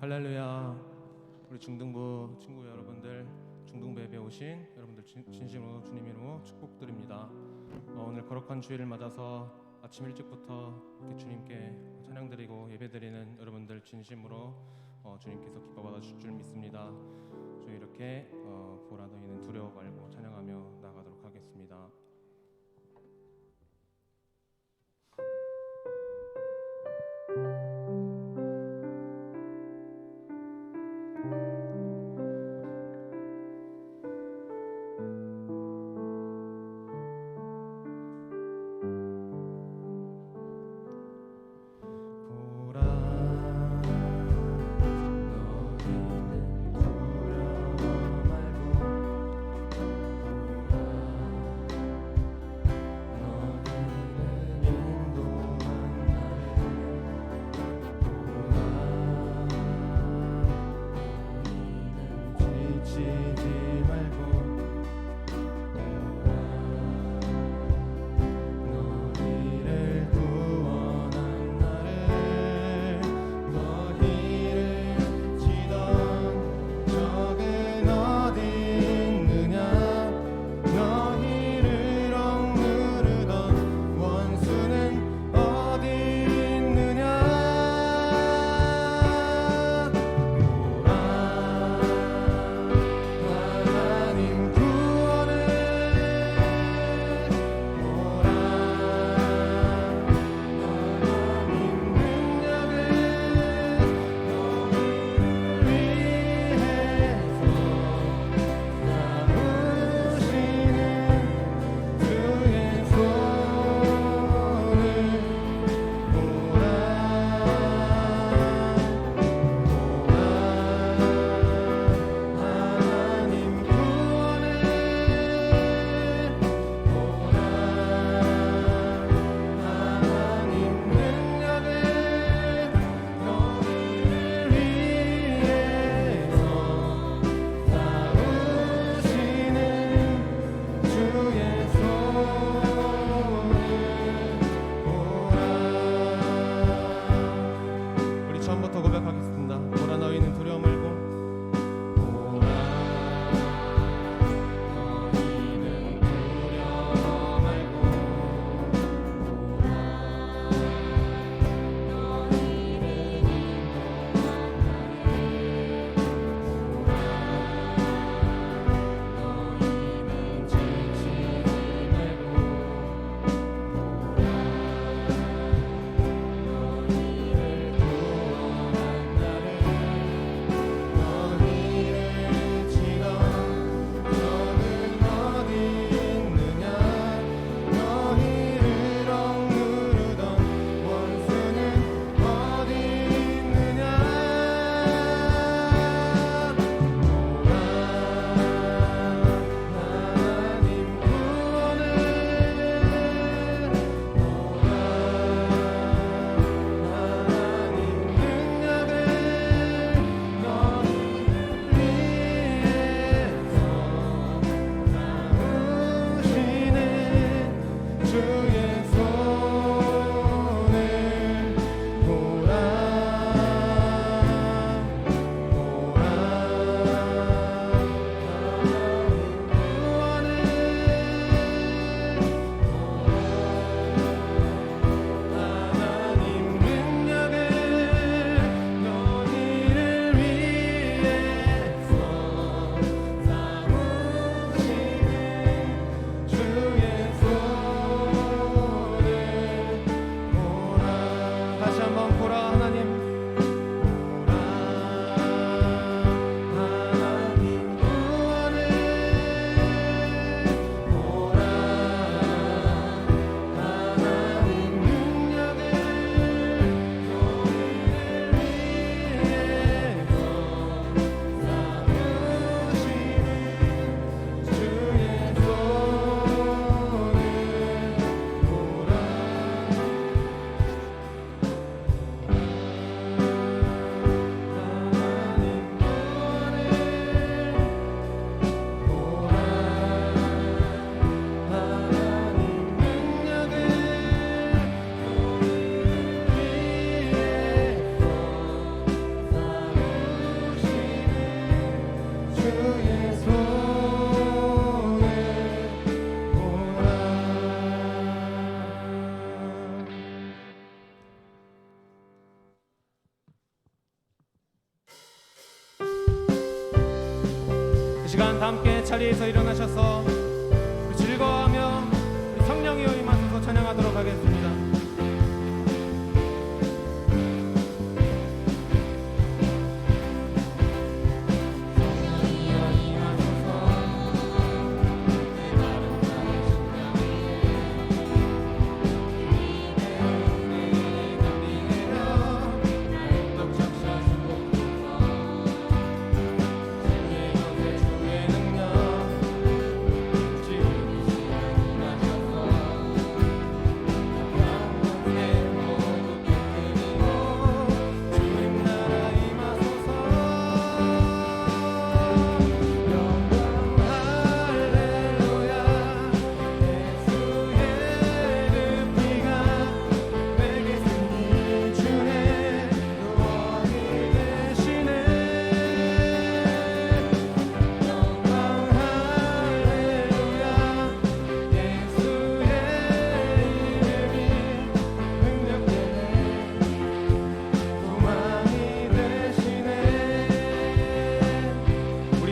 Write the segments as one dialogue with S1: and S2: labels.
S1: 할렐루야. 우리 중등부 친구 여러분들, 중등부 예배 오신 여러분들 진심으로 주님 이름으로 축복드립니다. 오늘 거룩한 주일을 맞아서 아침 일찍부터 이렇게 주님께 찬양드리고 예배드리는 여러분들 진심으로 주님께서 기뻐 받아주실 줄 믿습니다. 저희 이렇게 보라 너희는 두려워 말고 찬양하며 나가도록 하겠습니다. 다 함께 자리에서 일어나셔서 즐거워하며 성령이여 임하소서 찬양하도록 하겠습니다.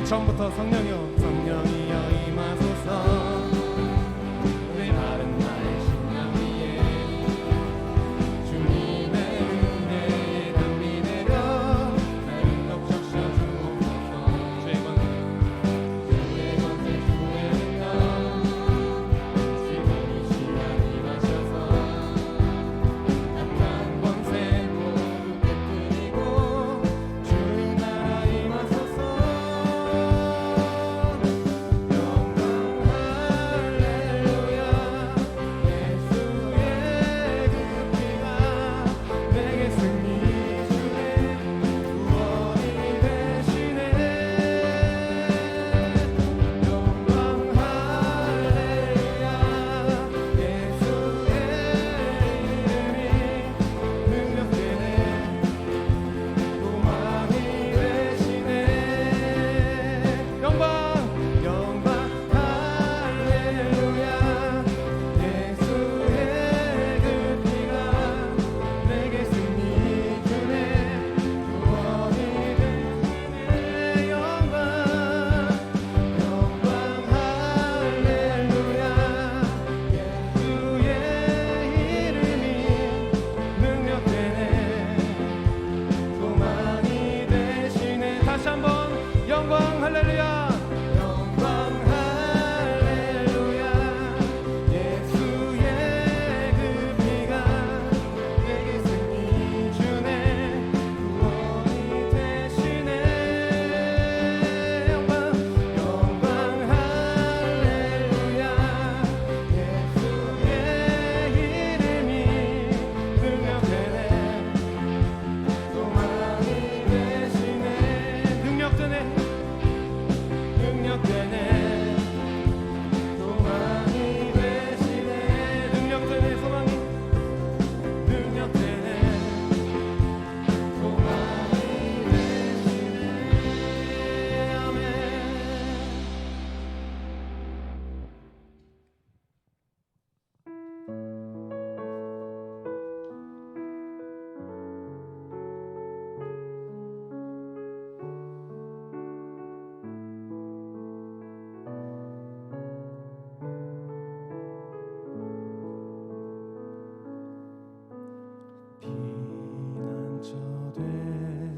S1: 처음부터 성령이여 성령이여 임하소서 내 마른 나의 심령 위에 주님의 은혜에 담비 내려 나를 덕적셔 주옵소서 주의 권세 주의 능력 지금 이 시간 임하셔서 악한 권세 모두 깨뜨리고 주님 나라 임하소서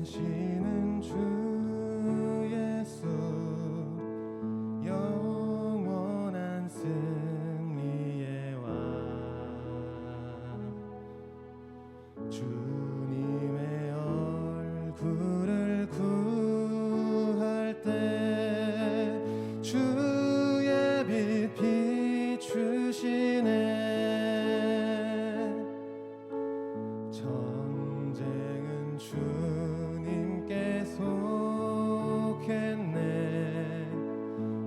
S1: 되시는 주 예수 영원한 승리의 왕 주님의 얼굴을 구할 때 주의 빛 비추시네 주님께 속했네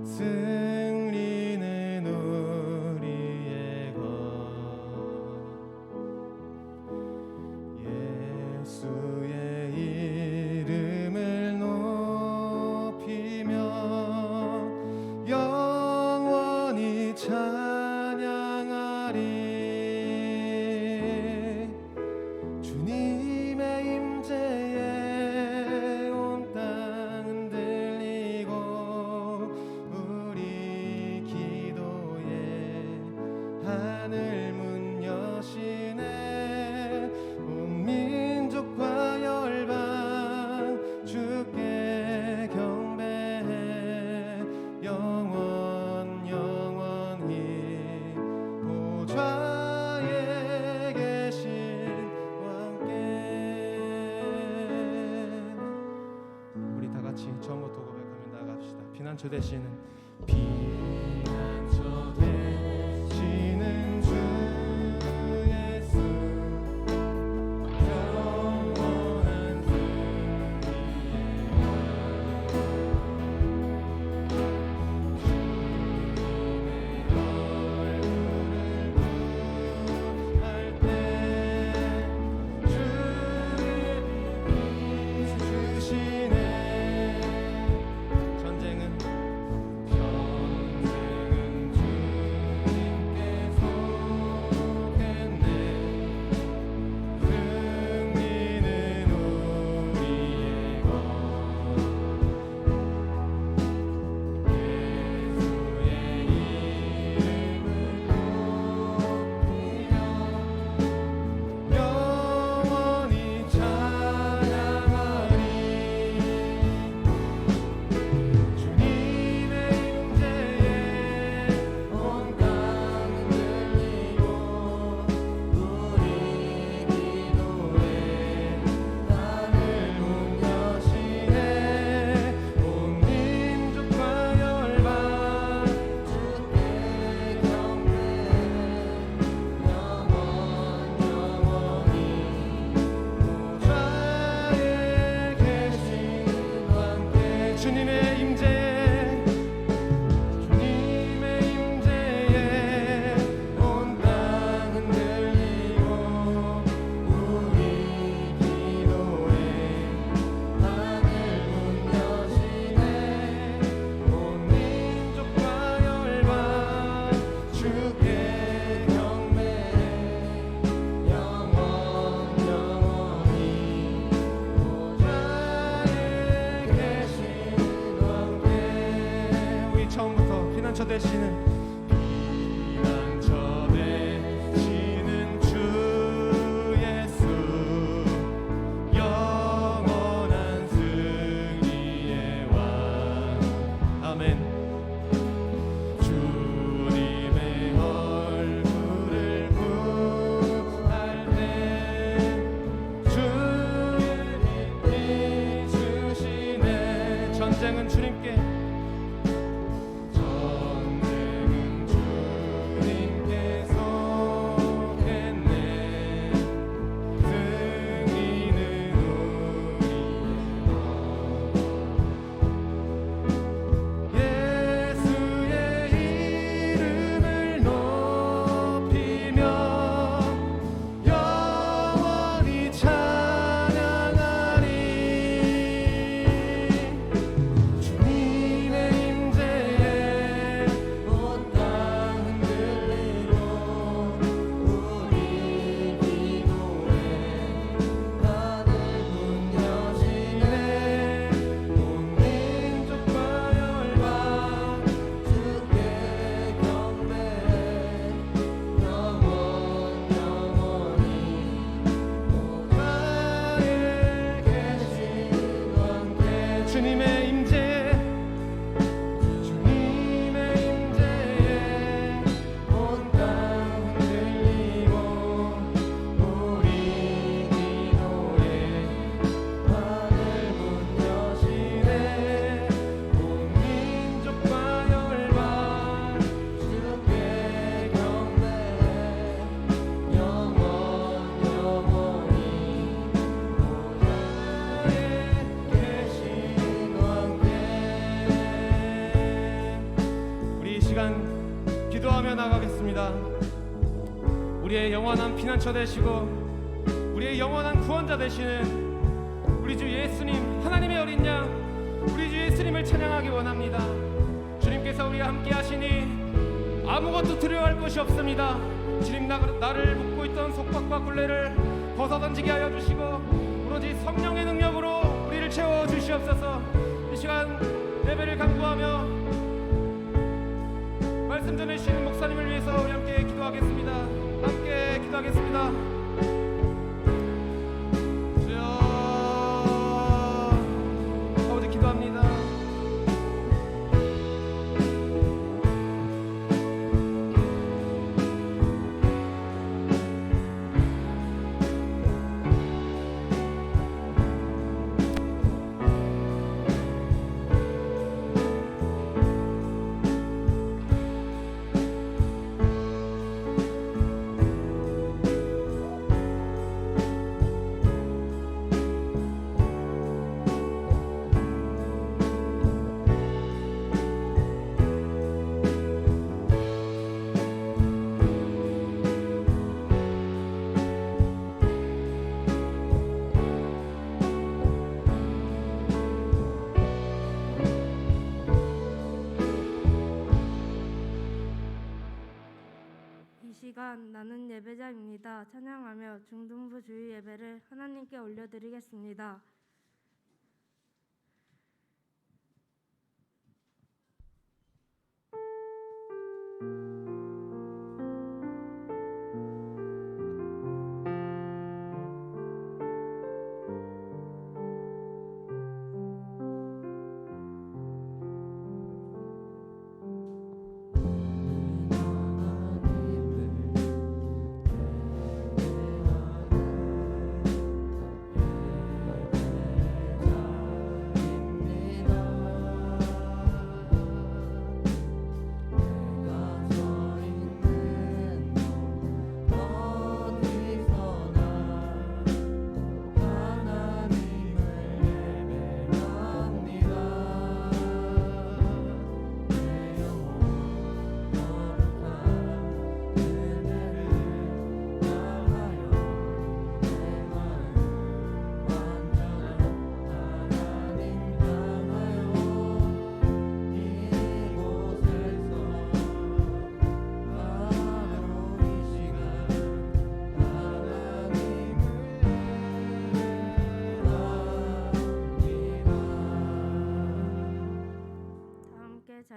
S1: 승리는 우리의 것 예수의 이름을 높이며 영원히 찬양하리 같이 처음부터 고백하며 나갑시다. 피난처 되시는 피난처 되시는 주 예수 영원한 피난처 되시는 피난처 되시는 주 예수 영원한 승리의 왕 아멘. 주님의 얼굴을 구할 때 주님이 주시네. 전쟁은 주님께 기도하며 나가겠습니다. 우리의 영원한 피난처 되시고 우리의 영원한 구원자 되시는 우리 주 예수님, 하나님의 어린 양, 우리 주 예수님을 찬양하기 원합니다. 주님께서 우리와 함께 하시니 아무것도 두려워할 것이 없습니다. 주님, 나를 묶고 있던 속박과 굴레를 벗어던지게 하여 주시고 오로지 성령의 능력으로 우리를 채워 주시옵소서. 이 시간 예배를 간구하며 말씀 전해주시는 목사님을 위해서 우리 함께 기도하겠습니다. 함께 기도하겠습니다. 주여, 아버지 기도합니다.
S2: 시간 나는 예배자입니다. 찬양하며 중등부 주일 예배를 하나님께 올려드리겠습니다.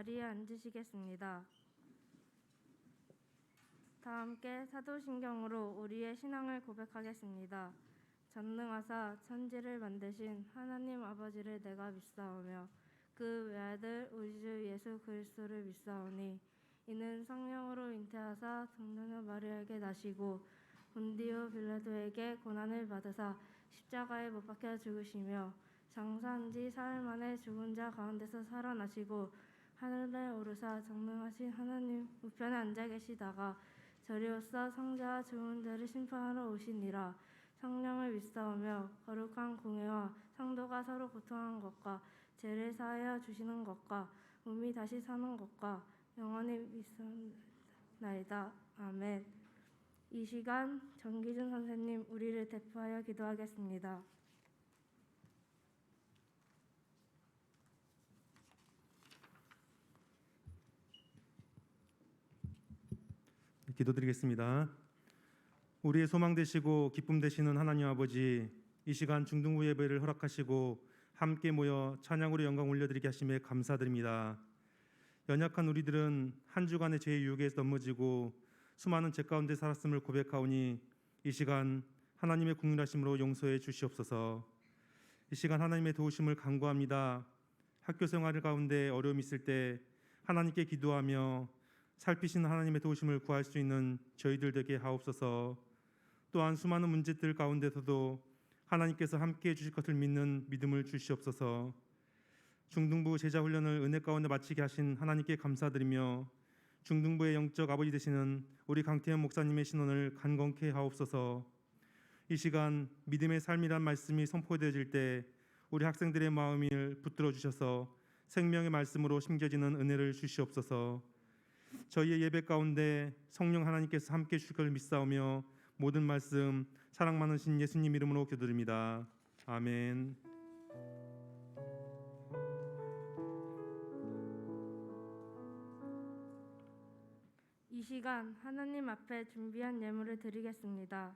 S2: 자리에 앉으시겠습니다. 다 함께 사도신경으로 우리의 신앙을 고백하겠습니다. 전능하사 천지를 만드신 하나님 아버지를 내가 믿사오며 그 외아들 우리 주 예수 그리스도를 믿사오니 이는 성령으로 잉태하사 성녀 마리아에게 나시고 본디오 빌라도에게 고난을 받으사 십자가에 못 박혀 죽으시며 장사한 지 사흘 만에 죽은 자 가운데서 살아나시고 하늘에 오르사 전능하신 하나님 우편에 앉아 계시다가 저리로서 성자와 죽은 자를 심판하러 오시니라. 성령을 믿사오며 거룩한 공회와 성도가 서로 고통하는 것과 죄를 사하여 주시는 것과 몸이 다시 사는 것과 영원히 믿사옵나이다. 아멘. 이 시간 정기준 선생님 우리를 대표하여 기도하겠습니다.
S1: 기도드리겠습니다. 우리의 소망 되시고 기쁨 되시는 하나님 아버지, 이 시간 중등부 예배를 허락하시고 함께 모여 찬양으로 영광 올려드리게 하심에 감사드립니다. 연약한 우리들은 한 주간의 죄의 유혹에 넘어지고 수많은 죄 가운데 살았음을 고백하오니 이 시간 하나님의 국률하심으로 용서해 주시옵소서. 이 시간 하나님의 도우심을 간구합니다. 학교 생활 가운데 어려움이 있을 때 하나님께 기도하며 살피시는 하나님의 도우심을 구할 수 있는 저희들 되게 하옵소서. 또한 수많은 문제들 가운데서도 하나님께서 함께해 주실 것을 믿는 믿음을 주시옵소서. 중등부 제자 훈련을 은혜 가운데 마치게 하신 하나님께 감사드리며 중등부의 영적 아버지 되시는 우리 강태현 목사님의 신원을 간건케 하옵소서. 이 시간 믿음의 삶이란 말씀이 선포되어질 때 우리 학생들의 마음을 붙들어 주셔서 생명의 말씀으로 심겨지는 은혜를 주시옵소서. 저희의 예배 가운데 성령 하나님께서 함께 주실 것을 믿사오며 모든 말씀 사랑 많으신 예수님 이름으로 기도드립니다. 아멘.
S2: 이 시간 하나님 앞에 준비한 예물을 드리겠습니다.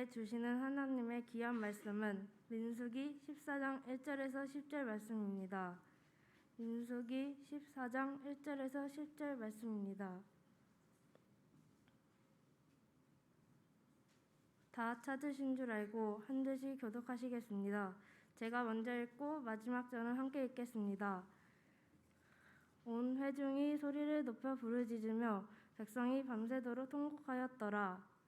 S2: 우리에게 주시는 하나님의 귀한 말씀은 민수기 14장 1절에서 10절 말씀입니다. 민수기 14장 1절에서 10절 말씀입니다. 다 찾으신 줄 알고 한 절씩 교독하시겠습니다. 제가 먼저 읽고 마지막 절은 함께 읽겠습니다. 온 회중이 소리를 높여 부르짖으며 백성이 밤새도록 통곡하였더라.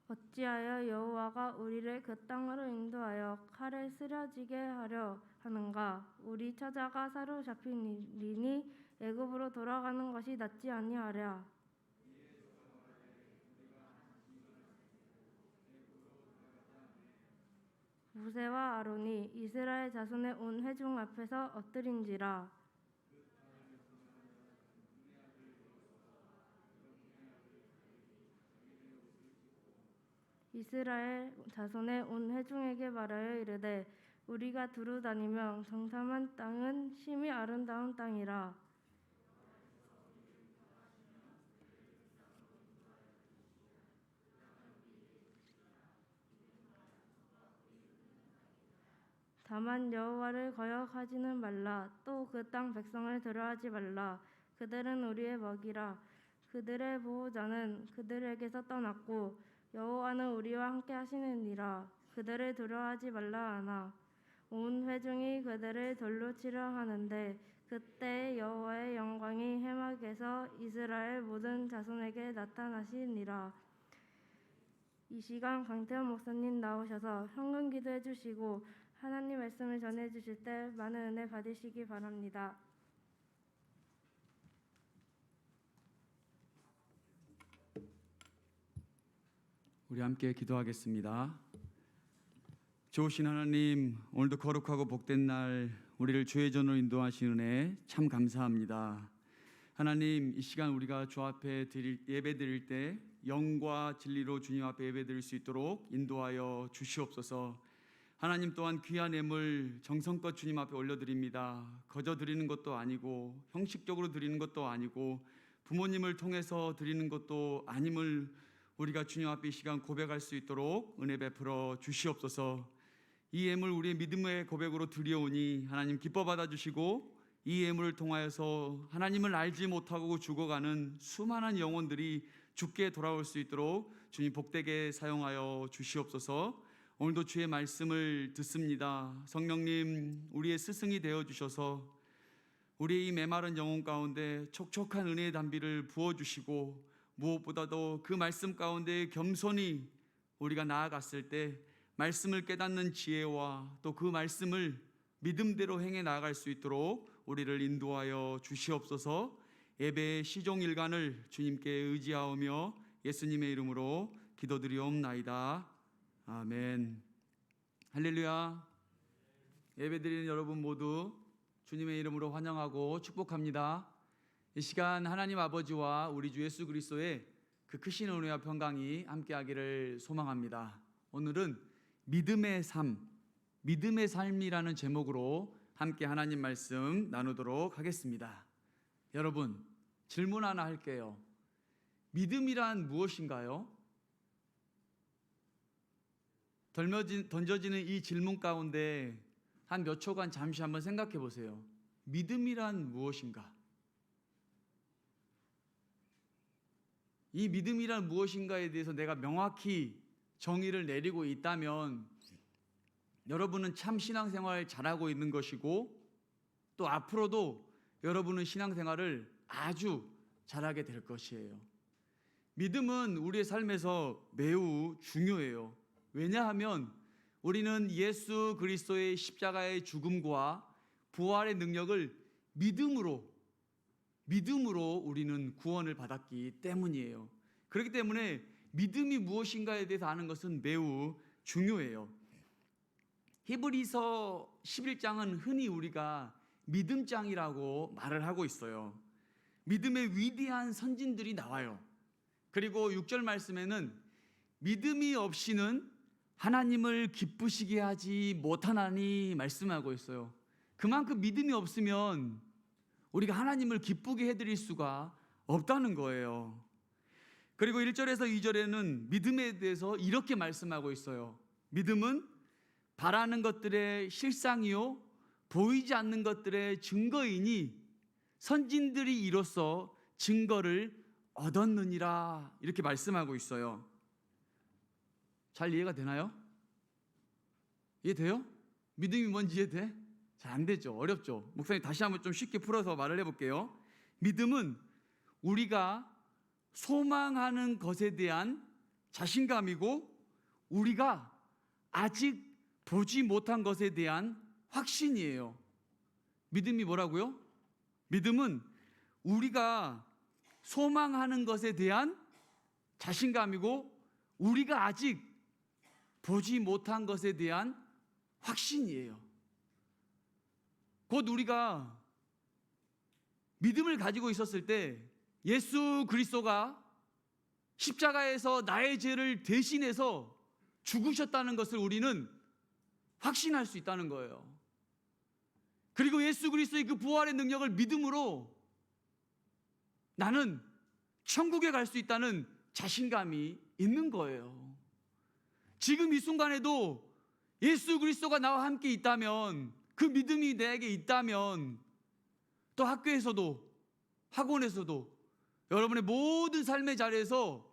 S2: 어찌하여 여호와가 우리를 그 땅으로 인도하여 칼에 쓰러지게 하려 하는가? 우리 처자가 사로잡히니 애굽으로 돌아가는 것이 낫지 아니하랴. 모세와 아론이 이스라엘 자손의 온 회중 앞에서 엎드린지라. 이스라엘 자손의 온 회중에게 말하여 이르되 우리가 두루 다니며 정탐한 땅은 심히 아름다운 땅이라. 다만 여호와를 거역하지는 말라. 또 그 땅 백성을 두려워하지 말라. 그들은 우리의 먹이라. 그들의 보호자는 그들에게서 떠났고 여호와는 우리와 함께 하시느니라. 그들을 두려워하지 말라 하나 온 회중이 그들을 돌로 치려 하는데 그때 여호와의 영광이 해막에서 이스라엘 모든 자손에게 나타나시니라. 이 시간 강태원 목사님 나오셔서 현금 기도해 주시고 하나님 말씀을 전해 주실 때 많은 은혜 받으시기 바랍니다.
S3: 우리 함께 기도하겠습니다. 좋으신 하나님, 오늘도 거룩하고 복된 날 우리를 주의 전으로 인도하시는 은혜 참 감사합니다. 하나님, 이 시간 우리가 주 앞에 예배 드릴 때 영과 진리로 주님 앞에 예배 드릴 수 있도록 인도하여 주시옵소서. 하나님 또한 귀한 예물 정성껏 주님 앞에 올려드립니다. 거저 드리는 것도 아니고 형식적으로 드리는 것도 아니고 부모님을 통해서 드리는 것도 아님을 우리가 주님 앞에 이 시간 고백할 수 있도록 은혜 베풀어 주시옵소서. 이 예물 우리의 믿음의 고백으로 드려오니 하나님 기뻐 받아주시고 이 예물을 통하여서 하나님을 알지 못하고 죽어가는 수많은 영혼들이 주께 돌아올 수 있도록 주님 복되게 사용하여 주시옵소서. 오늘도 주의 말씀을 듣습니다. 성령님, 우리의 스승이 되어주셔서 우리의 이 메마른 영혼 가운데 촉촉한 은혜의 담비를 부어주시고 무엇보다도 그 말씀 가운데 겸손히 우리가 나아갔을 때 말씀을 깨닫는 지혜와 또 그 말씀을 믿음대로 행해 나아갈 수 있도록 우리를 인도하여 주시옵소서. 예배의 시종일관을 주님께 의지하오며 예수님의 이름으로 기도드리옵나이다. 아멘. 할렐루야. 예배드리는 여러분 모두 주님의 이름으로 환영하고 축복합니다. 이 시간 하나님 아버지와 우리 주 예수 그리스도의 그 크신 은혜와 평강이 함께하기를 소망합니다. 오늘은 믿음의 삶이라는 제목으로 함께 하나님 말씀 나누도록 하겠습니다. 여러분, 질문 하나 할게요. 믿음이란 무엇인가요? 던져지는 이 질문 가운데 한 몇 초간 잠시 한번 생각해 보세요. 믿음이란 무엇인가? 이 믿음이란 무엇인가에 대해서 내가 명확히 정의를 내리고 있다면 여러분은 참 신앙생활을 잘하고 있는 것이고 또 앞으로도 여러분은 신앙생활을 아주 잘하게 될 것이에요. 믿음은 우리의 삶에서 매우 중요해요. 왜냐하면 우리는 예수 그리스도의 십자가의 죽음과 부활의 능력을 믿음으로 우리는 구원을 받았기 때문이에요. 그렇기 때문에 믿음이 무엇인가에 대해서 아는 것은 매우 중요해요. 히브리서 11장은 흔히 우리가 믿음장이라고 말을 하고 있어요. 믿음의 위대한 선진들이 나와요. 그리고 6절 말씀에는 믿음이 없이는 하나님을 기쁘시게 하지 못하나니 말씀하고 있어요. 그만큼 믿음이 없으면 우리가 하나님을 기쁘게 해드릴 수가 없다는 거예요. 그리고 1절에서 2절에는 믿음에 대해서 이렇게 말씀하고 있어요. 믿음은 바라는 것들의 실상이요 보이지 않는 것들의 증거이니 선진들이 이로써 증거를 얻었느니라, 이렇게 말씀하고 있어요. 잘 이해가 되나요? 이해돼요? 믿음이 뭔지 이해돼? 잘 안 되죠. 어렵죠. 목사님 다시 한번 좀 쉽게 풀어서 말을 해볼게요. 믿음은 우리가 소망하는 것에 대한 자신감이고 우리가 아직 보지 못한 것에 대한 확신이에요. 믿음이 뭐라고요? 믿음은 우리가 소망하는 것에 대한 자신감이고 우리가 아직 보지 못한 것에 대한 확신이에요. 곧 우리가 믿음을 가지고 있었을 때 예수 그리스도가 십자가에서 나의 죄를 대신해서 죽으셨다는 것을 우리는 확신할 수 있다는 거예요. 그리고 예수 그리스도의 그 부활의 능력을 믿음으로 나는 천국에 갈 수 있다는 자신감이 있는 거예요. 지금 이 순간에도 예수 그리스도가 나와 함께 있다면, 그 믿음이 내게 있다면, 또 학교에서도 학원에서도 여러분의 모든 삶의 자리에서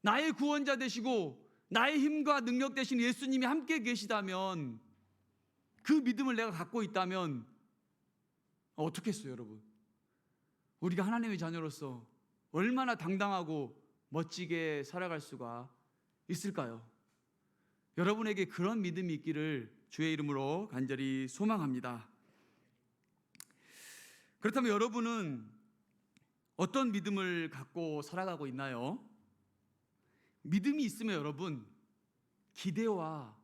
S3: 나의 구원자 되시고 나의 힘과 능력 되신 예수님이 함께 계시다면, 그 믿음을 내가 갖고 있다면 어떻게 했어요, 여러분? 우리가 하나님의 자녀로서 얼마나 당당하고 멋지게 살아갈 수가 있을까요? 여러분에게 그런 믿음이 있기를 주의 이름으로 간절히 소망합니다. 그렇다면 여러분은 어떤 믿음을 갖고 살아가고 있나요? 믿음이 있으면 여러분 기대와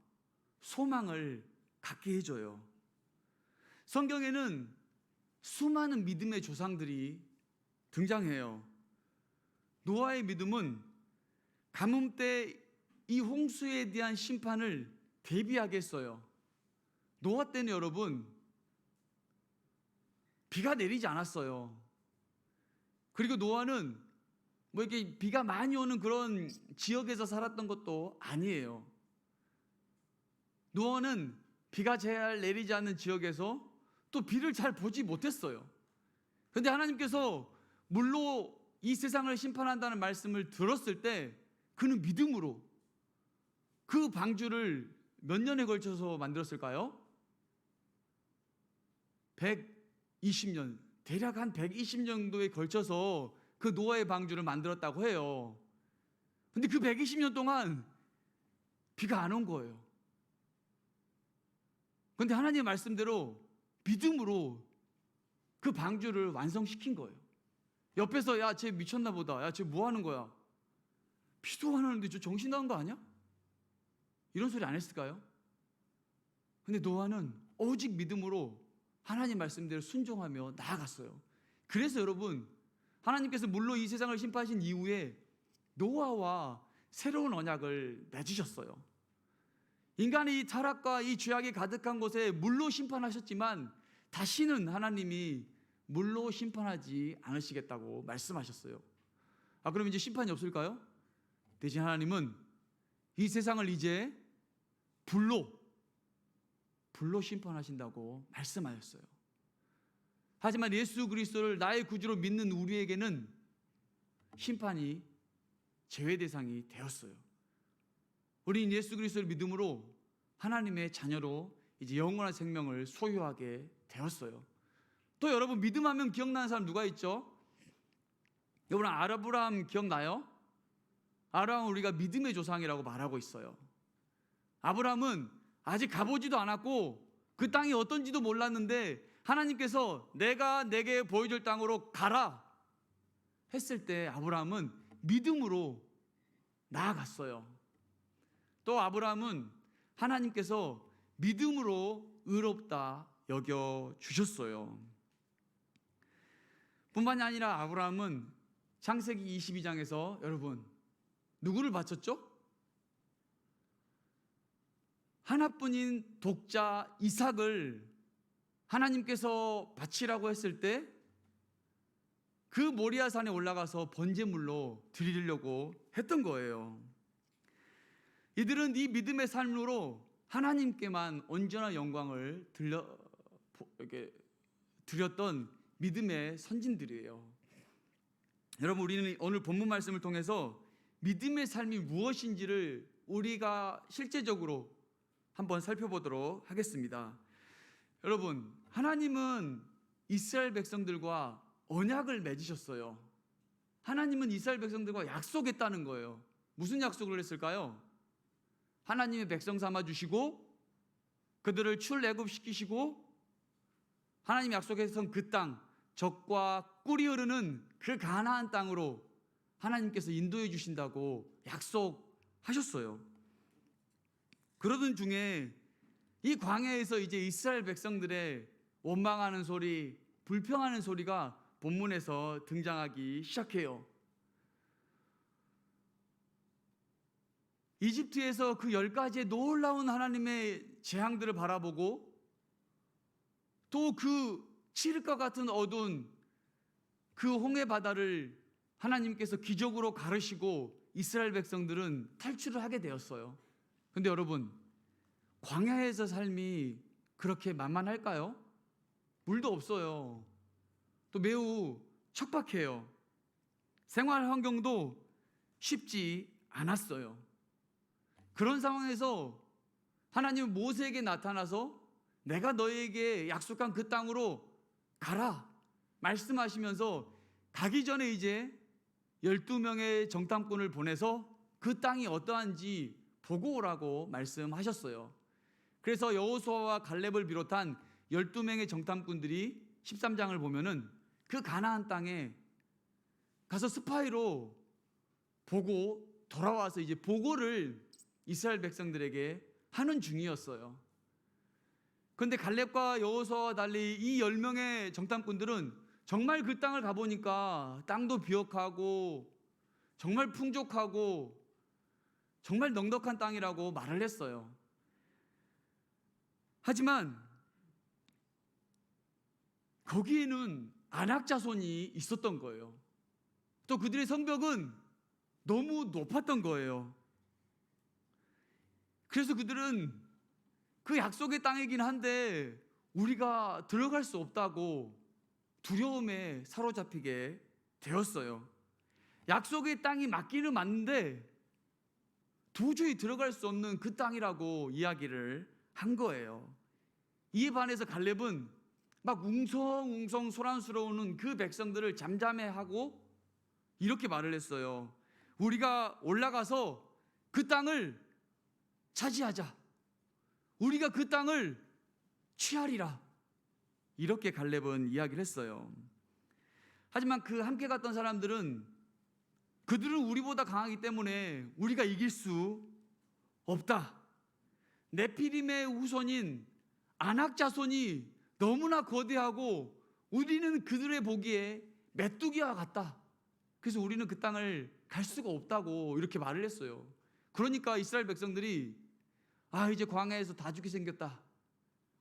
S3: 소망을 갖게 해줘요. 성경에는 수많은 믿음의 조상들이 등장해요. 노아의 믿음은 가뭄 때 이 홍수에 대한 심판을 대비하게 했어요. 노아 때는 여러분 비가 내리지 않았어요. 그리고 노아는 뭐 이렇게 비가 많이 오는 그런 지역에서 살았던 것도 아니에요. 노아는 비가 잘 내리지 않는 지역에서 또 비를 잘 보지 못했어요. 그런데 하나님께서 물로 이 세상을 심판한다는 말씀을 들었을 때 그는 믿음으로 그 방주를 몇 년에 걸쳐서 만들었을까요? 120년, 대략 한 120년 정도에 걸쳐서 그 노아의 방주를 만들었다고 해요. 근데 그 120년 동안 비가 안 온 거예요. 그런데 하나님의 말씀대로 믿음으로 그 방주를 완성시킨 거예요. 옆에서 야, 쟤 미쳤나 보다. 야, 쟤 뭐 하는 거야? 비도 안 오는데 저 정신 나간 거 아니야? 이런 소리 안 했을까요? 근데 노아는 오직 믿음으로 하나님 말씀대로 순종하며 나아갔어요. 그래서 여러분, 하나님께서 물로 이 세상을 심판하신 이후에 노아와 새로운 언약을 맺으셨어요. 인간이 이 타락과 이 죄악이 가득한 곳에 물로 심판하셨지만 다시는 하나님이 물로 심판하지 않으시겠다고 말씀하셨어요. 그럼 이제 심판이 없을까요? 대신 하나님은 이 세상을 이제 불로 심판하신다고 말씀하셨어요. 하지만 예수 그리스도를 나의 구주로 믿는 우리에게는 심판이 제외 대상이 되었어요. 우리는 예수 그리스도를 믿음으로 하나님의 자녀로 이제 영원한 생명을 소유하게 되었어요. 또 여러분 믿음하면 기억나는 사람 누가 있죠? 여러분 아브라함 기억나요? 아브라함은 우리가 믿음의 조상이라고 말하고 있어요. 아브라함은 아직 가보지도 않았고 그 땅이 어떤지도 몰랐는데 하나님께서 내가 내게 보여줄 땅으로 가라 했을 때 아브라함은 믿음으로 나아갔어요. 또 아브라함은 하나님께서 믿음으로 의롭다 여겨주셨어요. 뿐만이 아니라 아브라함은 창세기 22장에서 여러분 누구를 바쳤죠? 하나뿐인 독자 이삭을 하나님께서 바치라고 했을 때 그 모리아 산에 올라가서 번제물로 드리려고 했던 거예요. 이들은 이 믿음의 삶으로 하나님께만 온전한 영광을 드렸던 믿음의 선진들이에요. 여러분, 우리는 오늘 본문 말씀을 통해서 믿음의 삶이 무엇인지를 우리가 실제적으로 한번 살펴보도록 하겠습니다. 여러분, 하나님은 이스라엘 백성들과 언약을 맺으셨어요. 하나님은 이스라엘 백성들과 약속했다는 거예요. 무슨 약속을 했을까요? 하나님의 백성 삼아 주시고 그들을 출애굽시키시고 하나님이 약속했던 그 땅, 젖과 꿀이 흐르는 그 가나안 땅으로 하나님께서 인도해 주신다고 약속하셨어요. 그러던 중에 이 광야에서 이제 이스라엘 백성들의 원망하는 소리, 불평하는 소리가 본문에서 등장하기 시작해요. 이집트에서 그 10가지의 놀라운 하나님의 재앙들을 바라보고 또 그 칠흑과 같은 어두운 그 홍해 바다를 하나님께서 기적으로 가르시고 이스라엘 백성들은 탈출을 하게 되었어요. 근데 여러분, 광야에서 삶이 그렇게 만만할까요? 물도 없어요. 또 매우 척박해요. 생활 환경도 쉽지 않았어요. 그런 상황에서 하나님은 모세에게 나타나서 내가 너에게 약속한 그 땅으로 가라 말씀하시면서 가기 전에 이제 12명의 정탐꾼을 보내서 그 땅이 어떠한지 보고 오라고 말씀하셨어요. 그래서 여호수아와 갈렙을 비롯한 12명의 정탐꾼들이 13장을 보면은 그 가나안 땅에 가서 스파이로 보고 돌아와서 이제 보고를 이스라엘 백성들에게 하는 중이었어요. 그런데 갈렙과 여호수아와 달리 이 10명의 정탐꾼들은 정말 그 땅을 가보니까 땅도 비옥하고 정말 풍족하고 정말 넉넉한 땅이라고 말을 했어요. 하지만 거기에는 안악 자손이 있었던 거예요. 또 그들의 성벽은 너무 높았던 거예요. 그래서 그들은 그 약속의 땅이긴 한데 우리가 들어갈 수 없다고 두려움에 사로잡히게 되었어요. 약속의 땅이 맞기는 맞는데 도저히 들어갈 수 없는 그 땅이라고 이야기를 한 거예요. 이에 반해서 갈렙은 막 웅성웅성 소란스러우는 그 백성들을 잠잠해하고 이렇게 말을 했어요. 우리가 올라가서 그 땅을 차지하자. 우리가 그 땅을 취하리라. 이렇게 갈렙은 이야기를 했어요. 하지만 그 함께 갔던 사람들은 그들은 우리보다 강하기 때문에 우리가 이길 수 없다. 네피림의 후손인 아낙 자손이 너무나 거대하고 우리는 그들의 보기에 메뚜기와 같다. 그래서 우리는 그 땅을 갈 수가 없다고 이렇게 말을 했어요. 그러니까 이스라엘 백성들이 이제 광야에서 다 죽게 생겼다.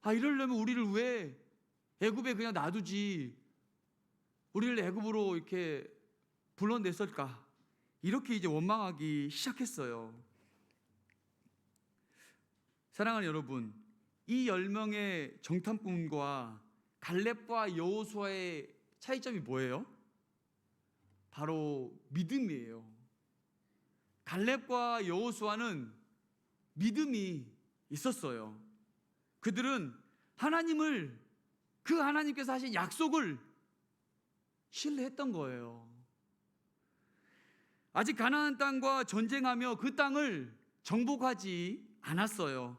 S3: 이러려면 우리를 왜 애굽에 그냥 놔두지? 우리를 애굽으로 이렇게 불러냈을까? 이렇게 이제 원망하기 시작했어요. 사랑하는 여러분, 이 10명의 정탐꾼과 갈렙과 여호수아의 차이점이 뭐예요? 바로 믿음이에요. 갈렙과 여호수아는 믿음이 있었어요. 그들은 그 하나님께서 하신 약속을 신뢰했던 거예요. 아직 가나안 땅과 전쟁하며 그 땅을 정복하지 않았어요.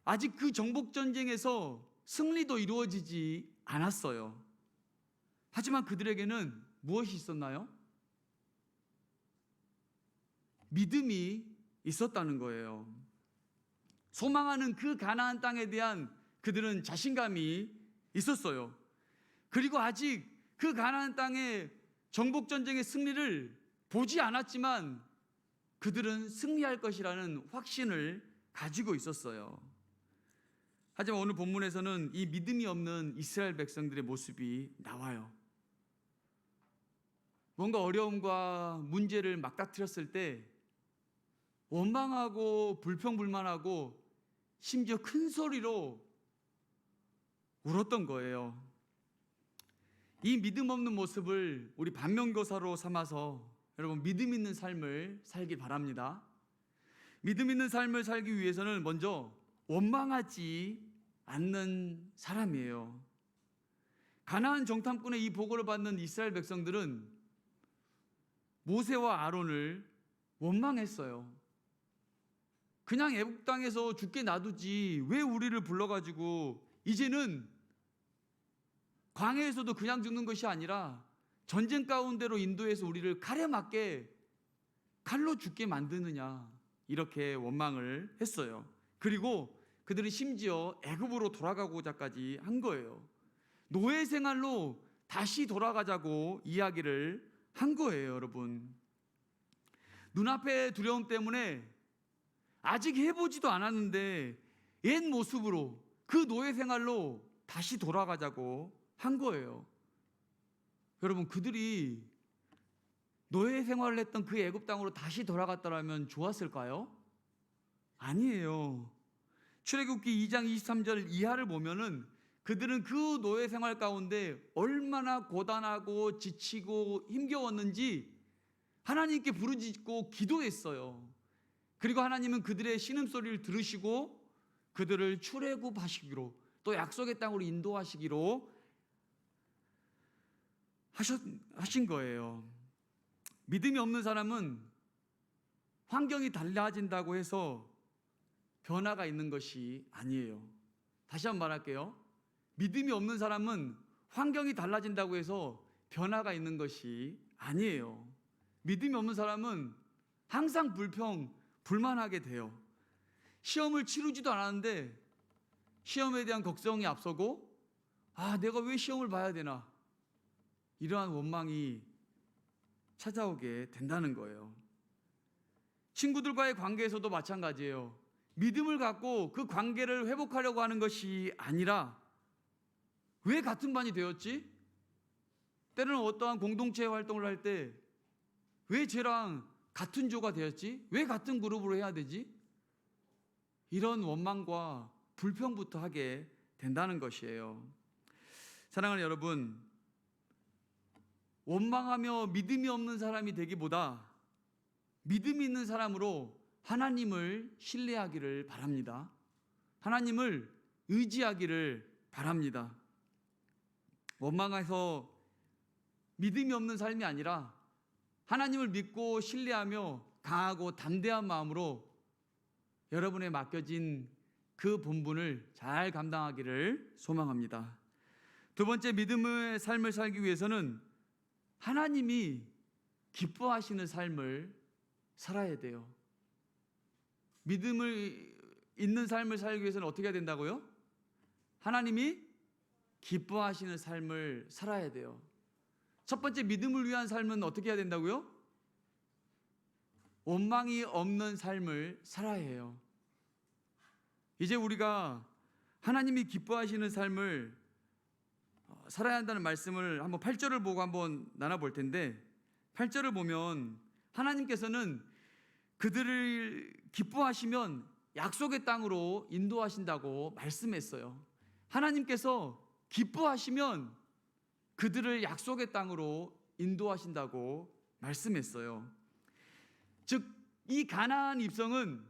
S3: 아직 그 정복 전쟁에서 승리도 이루어지지 않았어요. 하지만 그들에게는 무엇이 있었나요? 믿음이 있었다는 거예요. 소망하는 그 가나안 땅에 대한 그들은 자신감이 있었어요. 그리고 아직 그 가나안 땅의 정복 전쟁의 승리를 보지 않았지만 그들은 승리할 것이라는 확신을 가지고 있었어요. 하지만 오늘 본문에서는 이 믿음이 없는 이스라엘 백성들의 모습이 나와요. 뭔가 어려움과 문제를 맞닥뜨렸을 때 원망하고 불평불만하고 심지어 큰 소리로 울었던 거예요. 이 믿음 없는 모습을 우리 반면교사로 삼아서 여러분 믿음 있는 삶을 살기 바랍니다. 믿음 있는 삶을 살기 위해서는 먼저 원망하지 않는 사람이에요. 가나안 정탐꾼의 이 보고를 받는 이스라엘 백성들은 모세와 아론을 원망했어요. 그냥 애국 땅에서 죽게 놔두지 왜 우리를 불러가지고 이제는 광야에서도 그냥 죽는 것이 아니라 전쟁 가운데로 인도해서 우리를 칼에 맞게 칼로 죽게 만드느냐, 이렇게 원망을 했어요. 그리고 그들은 심지어 애굽으로 돌아가고자까지 한 거예요. 노예 생활로 다시 돌아가자고 이야기를 한 거예요, 여러분. 눈앞의 두려움 때문에 아직 해보지도 않았는데 옛 모습으로 그 노예 생활로 다시 돌아가자고 한 거예요. 여러분, 그들이 노예 생활을 했던 그 애굽 땅으로 다시 돌아갔다라면 좋았을까요? 아니에요. 출애굽기 2장 23절 이하를 보면은 그들은 그 노예 생활 가운데 얼마나 고단하고 지치고 힘겨웠는지 하나님께 부르짖고 기도했어요. 그리고 하나님은 그들의 신음소리를 들으시고 그들을 출애굽하시기로, 또 약속의 땅으로 인도하시기로 하신 거예요. 믿음이 없는 사람은 환경이 달라진다고 해서 변화가 있는 것이 아니에요. 다시 한번 말할게요. 믿음이 없는 사람은 환경이 달라진다고 해서 변화가 있는 것이 아니에요. 믿음이 없는 사람은 항상 불만하게 돼요. 시험을 치르지도 않았는데 시험에 대한 걱정이 앞서고, 내가 왜 시험을 봐야 되나, 이러한 원망이 찾아오게 된다는 거예요. 친구들과의 관계에서도 마찬가지예요. 믿음을 갖고 그 관계를 회복하려고 하는 것이 아니라 왜 같은 반이 되었지? 때로는 어떠한 공동체 활동을 할 때 왜 쟤랑 같은 조가 되었지? 왜 같은 그룹으로 해야 되지? 이런 원망과 불평부터 하게 된다는 것이에요. 사랑하는 여러분, 원망하며 믿음이 없는 사람이 되기보다 믿음이 있는 사람으로 하나님을 신뢰하기를 바랍니다. 하나님을 의지하기를 바랍니다. 원망해서 믿음이 없는 삶이 아니라 하나님을 믿고 신뢰하며 강하고 담대한 마음으로 여러분에 맡겨진 그 본분을 잘 감당하기를 소망합니다. 두 번째, 믿음의 삶을 살기 위해서는 하나님이 기뻐하시는 삶을 살아야 돼요. 믿음을 있는 삶을 살기 위해서는 어떻게 해야 된다고요? 하나님이 기뻐하시는 삶을 살아야 돼요. 첫 번째, 믿음을 위한 삶은 어떻게 해야 된다고요? 원망이 없는 삶을 살아야 해요. 이제 우리가 하나님이 기뻐하시는 삶을 살아야 한다는 말씀을 한번 8절을 보고 한번 나눠볼 텐데, 8절을 보면 하나님께서는 그들을 기뻐하시면 약속의 땅으로 인도하신다고 말씀했어요. 하나님께서 기뻐하시면 그들을 약속의 땅으로 인도하신다고 말씀했어요. 즉, 이 가나안 입성은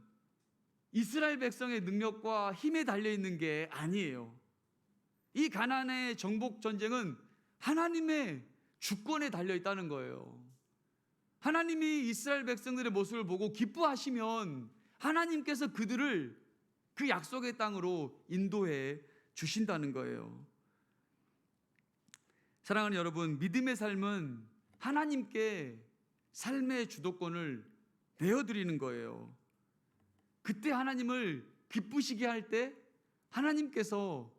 S3: 이스라엘 백성의 능력과 힘에 달려 있는 게 아니에요. 이 가나안의 정복 전쟁은 하나님의 주권에 달려 있다는 거예요. 하나님이 이스라엘 백성들의 모습을 보고 기뻐하시면 하나님께서 그들을 그 약속의 땅으로 인도해 주신다는 거예요. 사랑하는 여러분, 믿음의 삶은 하나님께 삶의 주도권을 내어드리는 거예요. 그때 하나님을 기쁘시게 할 때 하나님께서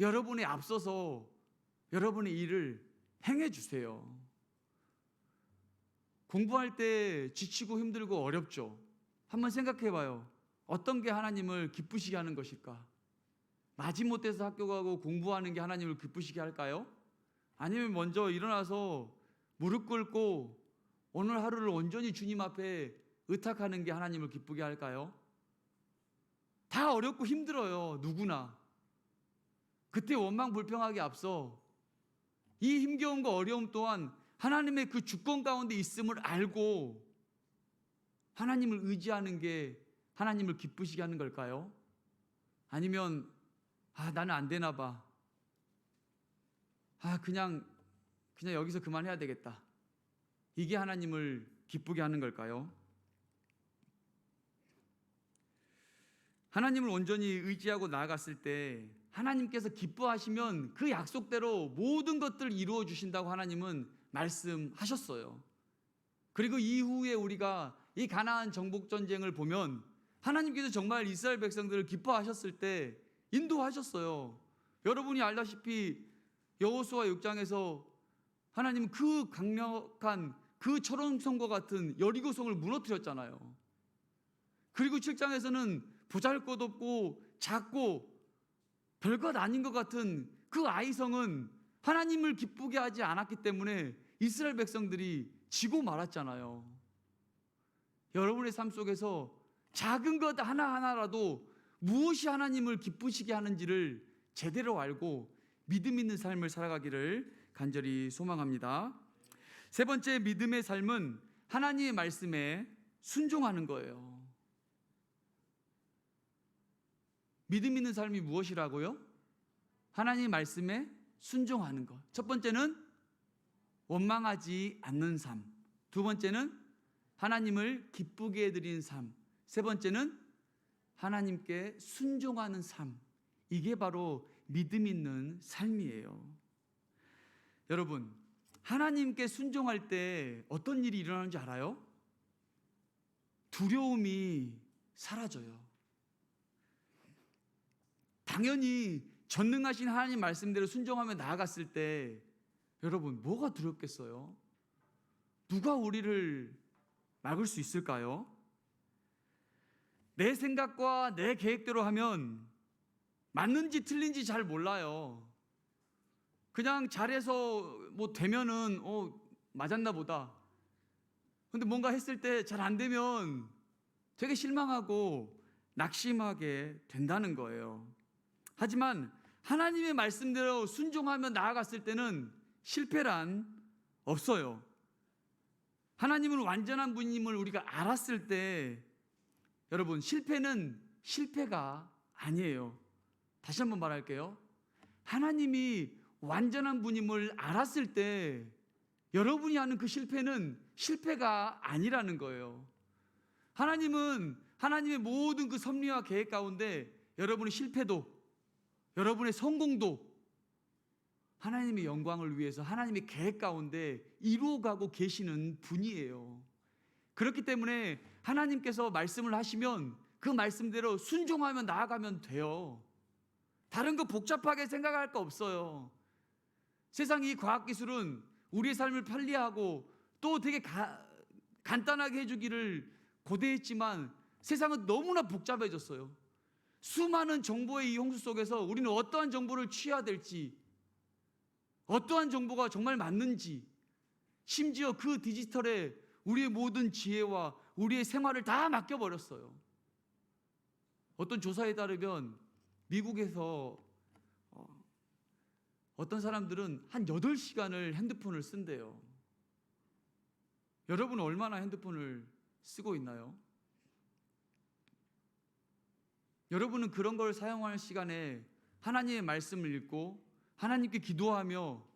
S3: 여러분에 앞서서 여러분의 일을 행해 주세요. 공부할 때 지치고 힘들고 어렵죠. 한번 생각해 봐요. 어떤 게 하나님을 기쁘시게 하는 것일까? 마지못해서 학교 가고 공부하는 게 하나님을 기쁘시게 할까요? 아니면 먼저 일어나서 무릎 꿇고 오늘 하루를 온전히 주님 앞에 의탁하는 게 하나님을 기쁘게 할까요? 다 어렵고 힘들어요. 누구나. 그때 원망 불평하기 앞서 이 힘겨움과 어려움 또한 하나님의 그 주권 가운데 있음을 알고 하나님을 의지하는 게 하나님을 기쁘시게 하는 걸까요? 아니면 나는 안 되나 봐. 그냥 여기서 그만해야 되겠다. 이게 하나님을 기쁘게 하는 걸까요? 하나님을 온전히 의지하고 나아갔을 때 하나님께서 기뻐하시면 그 약속대로 모든 것들을 이루어 주신다고 하나님은 말씀하셨어요. 그리고 이후에 우리가 이 가나안 정복 전쟁을 보면 하나님께서 정말 이스라엘 백성들을 기뻐하셨을 때 인도하셨어요. 여러분이 알다시피 여호수아 6장에서 하나님은 그 강력한 그 철옹성과 같은 여리고성을 무너뜨렸잖아요. 그리고 7장에서는 보잘것없고 작고 별것 아닌 것 같은 그 아이성은 하나님을 기쁘게 하지 않았기 때문에 이스라엘 백성들이 지고 말았잖아요. 여러분의 삶 속에서 작은 것 하나하나라도 무엇이 하나님을 기쁘시게 하는지를 제대로 알고 믿음 있는 삶을 살아가기를 간절히 소망합니다. 세 번째 믿음의 삶은 하나님의 말씀에 순종하는 거예요. 믿음 있는 삶이 무엇이라고요? 하나님의 말씀에 순종하는 것. 첫 번째는 원망하지 않는 삶. 두 번째는 하나님을 기쁘게 해드리는 삶. 세 번째는 하나님께 순종하는 삶. 이게 바로 믿음 있는 삶이에요. 여러분, 하나님께 순종할 때 어떤 일이 일어나는지 알아요? 두려움이 사라져요. 당연히 전능하신 하나님 말씀대로 순종하며 나아갔을 때 여러분 뭐가 두렵겠어요? 누가 우리를 막을 수 있을까요? 내 생각과 내 계획대로 하면 맞는지 틀린지 잘 몰라요. 그냥 잘해서 되면은 맞았나 보다. 근데 뭔가 했을 때 잘 안 되면 되게 실망하고 낙심하게 된다는 거예요. 하지만 하나님의 말씀대로 순종하며 나아갔을 때는 실패란 없어요. 하나님은 완전한 분임을 우리가 알았을 때 여러분 실패는 실패가 아니에요. 다시 한번 말할게요. 하나님이 완전한 분임을 알았을 때 여러분이 하는 그 실패는 실패가 아니라는 거예요. 하나님은 하나님의 모든 그 섭리와 계획 가운데 여러분의 실패도 여러분의 성공도 하나님의 영광을 위해서 하나님의 계획 가운데 이루어가고 계시는 분이에요. 그렇기 때문에 하나님께서 말씀을 하시면 그 말씀대로 순종하며 나아가면 돼요. 다른 거 복잡하게 생각할 거 없어요. 세상 이 과학기술은 우리의 삶을 편리하고 또 되게 간단하게 해주기를 고대했지만 세상은 너무나 복잡해졌어요. 수많은 정보의 이 홍수 속에서 우리는 어떠한 정보를 취해야 될지, 어떠한 정보가 정말 맞는지, 심지어 그 디지털에 우리의 모든 지혜와 우리의 생활을 다 맡겨버렸어요. 어떤 조사에 따르면 미국에서 어떤 사람들은 한 8시간을 핸드폰을 쓴대요. 여러분은 얼마나 핸드폰을 쓰고 있나요? 여러분은 그런 걸 사용할 시간에 하나님의 말씀을 읽고 하나님께 기도하며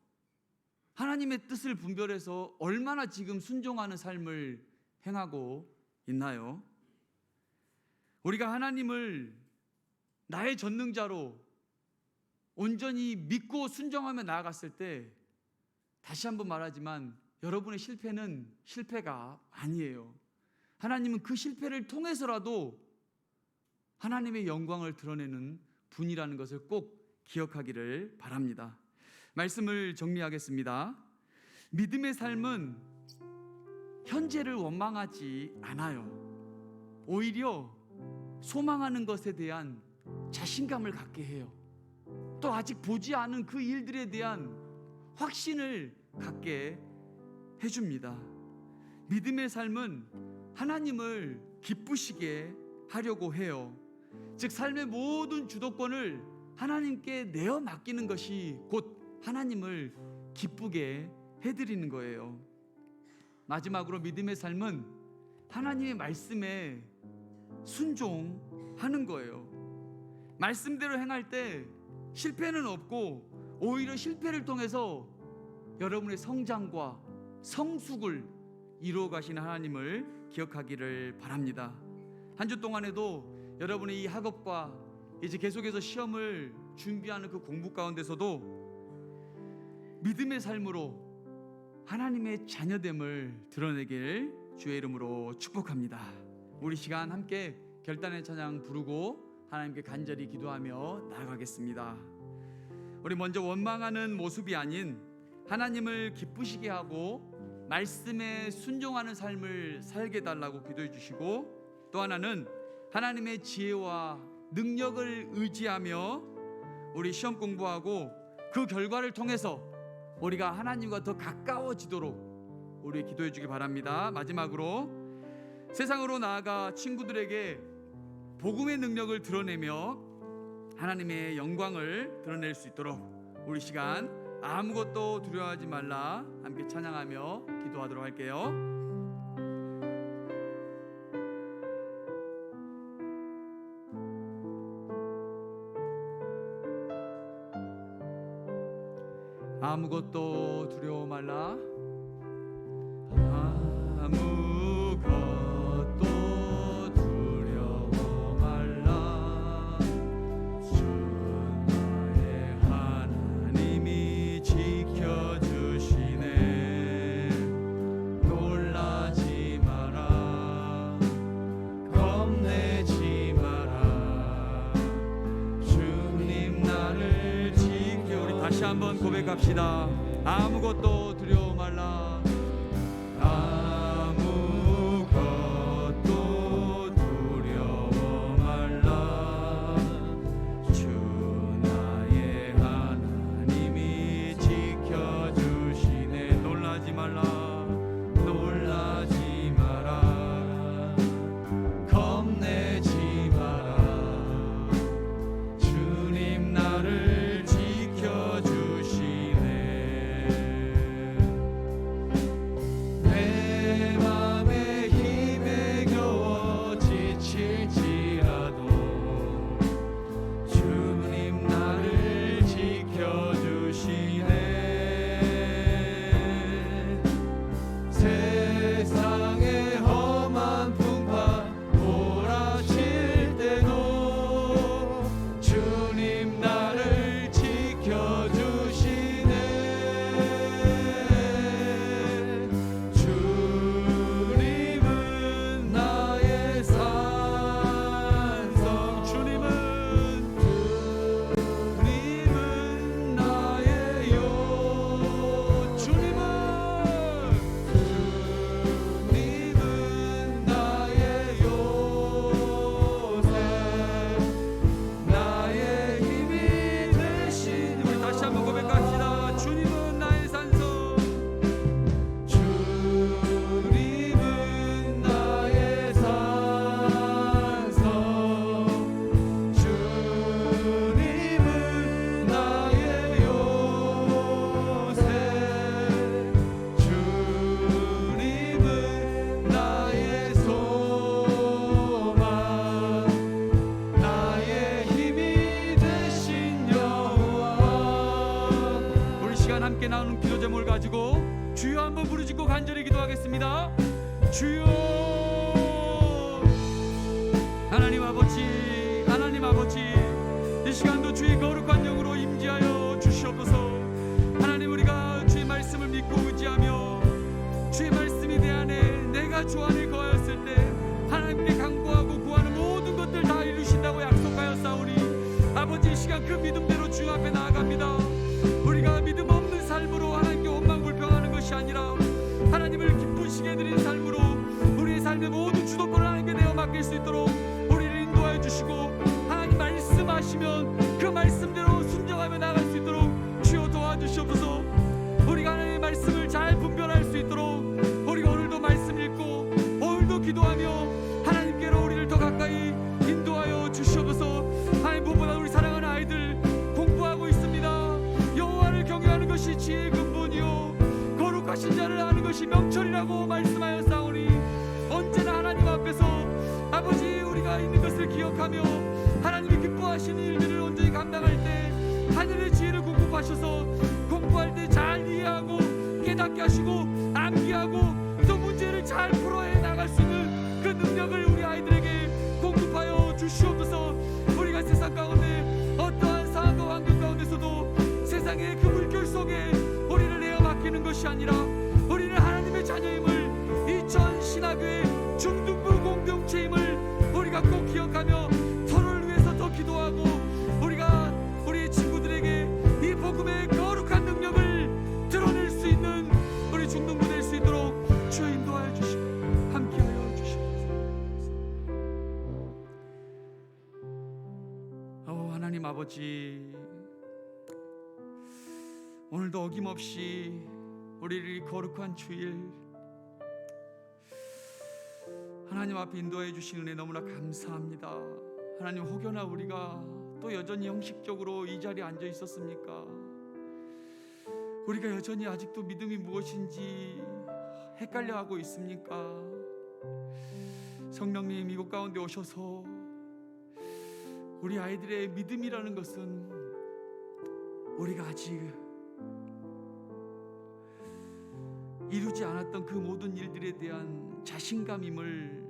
S3: 하나님의 뜻을 분별해서 얼마나 지금 순종하는 삶을 행하고 있나요? 우리가 하나님을 나의 전능자로 온전히 믿고 순종하며 나아갔을 때 다시 한번 말하지만 여러분의 실패는 실패가 아니에요. 하나님은 그 실패를 통해서라도 하나님의 영광을 드러내는 분이라는 것을 꼭 기억하기를 바랍니다. 말씀을 정리하겠습니다. 믿음의 삶은 현재를 원망하지 않아요. 오히려 소망하는 것에 대한 자신감을 갖게 해요. 또 아직 보지 않은 그 일들에 대한 확신을 갖게 해줍니다. 믿음의 삶은 하나님을 기쁘시게 하려고 해요. 즉 삶의 모든 주도권을 하나님께 내어 맡기는 것이 곧 하나님을 기쁘게 해드리는 거예요. 마지막으로 믿음의 삶은 하나님의 말씀에 순종하는 거예요. 말씀대로 행할 때 실패는 없고 오히려 실패를 통해서 여러분의 성장과 성숙을 이루어 가시는 하나님을 기억하기를 바랍니다. 한 주 동안에도 여러분의 이 학업과 이제 계속해서 시험을 준비하는 그 공부 가운데서도 믿음의 삶으로 하나님의 자녀됨을 드러내길 주의 이름으로 축복합니다. 우리 시간 함께 결단의 찬양 부르고 하나님께 간절히 기도하며 나아가겠습니다. 우리 먼저 원망하는 모습이 아닌 하나님을 기쁘시게 하고 말씀에 순종하는 삶을 살게 달라고 기도해 주시고, 또 하나는 하나님의 지혜와 능력을 의지하며 우리 시험 공부하고 그 결과를 통해서 우리가 하나님과 더 가까워지도록 우리 기도해 주기 바랍니다. 마지막으로 세상으로 나아가 친구들에게 복음의 능력을 드러내며 하나님의 영광을 드러낼 수 있도록 우리 시간 아무것도 두려워하지 말라 함께 찬양하며 기도하도록 할게요. 아무것도 두려워 말라. 아무것도 두려워 말라. 주 나의 하나님이 지켜주시네. 놀라지 마라. 겁내지 마라. 주님 나를 지켜. 우리 다시 한번 고백합시다. 아무것도 두려워 말라. 아무것도 두려워 말라. 주 나의 하나님이 지켜주시네. 놀라지 말라. 놀라지 마라. 겁내지 마라. 주님 나를 지켜주시네. 내 맘에 힘에 겨워 지칠지라도 주님 나를 지켜주시네. 세상의 험한 풍파 몰아칠 때도 주님 나를 지켜주시네. 주님은 나의 산성. 주님은 나의 요. 주님은 나의 요새. 나의 힘이 되신. 우리 다시 한번 고백합시다. 주님은 나의 산성. 주님은 나의 산성. 주님은 나의 요새. 주님은 나의 소망. 나의 힘이 되신 여호와. 우리 시간 함께 나누는 기도 제목을 가지고 주여 한번 부르짖고 간절히 기도하겠습니다. 주여. 하나님 아버지, 하나님 아버지, 이 시간도 주의 거룩한 영으로 임재하여 주시옵소서. 하나님, 우리가 주의 말씀을 믿고 의지하며 주의 말씀이 내 안에 내가 주 안에 거하였을 때 하나님께 간구하고 구하는 모든 것들 다 이루신다고 약속하였사오니 아버지, 이 시간 그 믿음대로 주 앞에 나아갑니다. 우리가 믿음 없는 삶으로 하나님께 원망불평하는 것이 아니라 하나님을 기쁘시게 해드리는 삶으로 우리의 삶의 모든 주도권을 하나님께 내어 맡길 수 있도록 우리를 인도하여 거룩하신 자를 아는 것이 명철이라고 말씀하였사오니 언제나 하나님 앞에서 아버지 우리가 있는 것을 기억하며 하나님이 기뻐하시는 일들을 온전히 감당할 때 하늘의 지혜를 공급하셔서 공부할 때 잘 이해하고 깨닫게 하시고 암기하고 또 문제를 잘 풀어내 나갈 수 있는 그 능력을 우리 아이들에게 공급하여 주시옵소서. 우리가 세상 가운데 어떠한 상황과 환경 가운데서도 세상의 그 물결 속에 우리를 내어 맡기는 것이 아니라 우리는 하나님의 자녀임을 이천 신학교의 중등부 공동체임을 우리가 꼭 기억하며 서로를 위해서 더 기도하고 우리가 우리 친구들에게 이 복음의 거룩한 능력을 드러낼 수 있는 우리 중등부 될 수 있도록 주여 인도하여 주시고 함께하여 주시옵소서. 하나님 아버지, 오늘도 어김없이 우리를 이 거룩한 주일 하나님 앞에 인도해 주신 은혜 너무나 감사합니다. 하나님, 혹여나 우리가 또 여전히 형식적으로 이 자리에 앉아 있었습니까? 우리가 여전히 아직도 믿음이 무엇인지 헷갈려하고 있습니까? 성령님, 이곳 가운데 오셔서 우리 아이들의 믿음이라는 것은 우리가 아직 이루지 않았던 그 모든 일들에 대한 자신감임을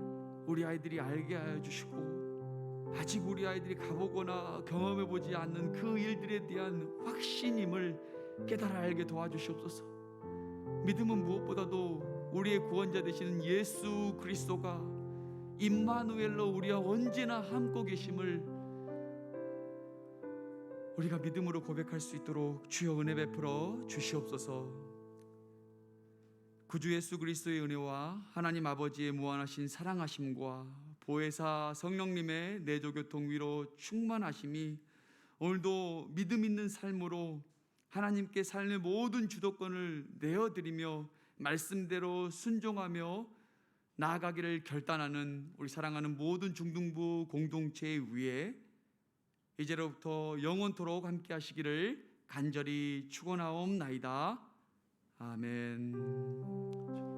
S3: 우리 아이들이 알게 하여 주시고, 아직 우리 아이들이 가보거나 경험해보지 않는 그 일들에 대한 확신임을 깨달아 알게 도와주시옵소서. 믿음은 무엇보다도 우리의 구원자 되시는 예수 그리스도가 임마누엘로 우리와 언제나 함께 계심을 우리가 믿음으로 고백할 수 있도록 주여 은혜 베풀어 주시옵소서. 구주 예수 그리스도의 은혜와 하나님 아버지의 무한하신 사랑하심과 보혜사 성령님의 내조교통 위로 충만하심이 오늘도 믿음 있는 삶으로 하나님께 삶의 모든 주도권을 내어드리며 말씀대로 순종하며 나아가기를 결단하는 우리 사랑하는 모든 중등부 공동체 위에 이제로부터 영원토록 함께 하시기를 간절히 축원하옵나이다. 아멘.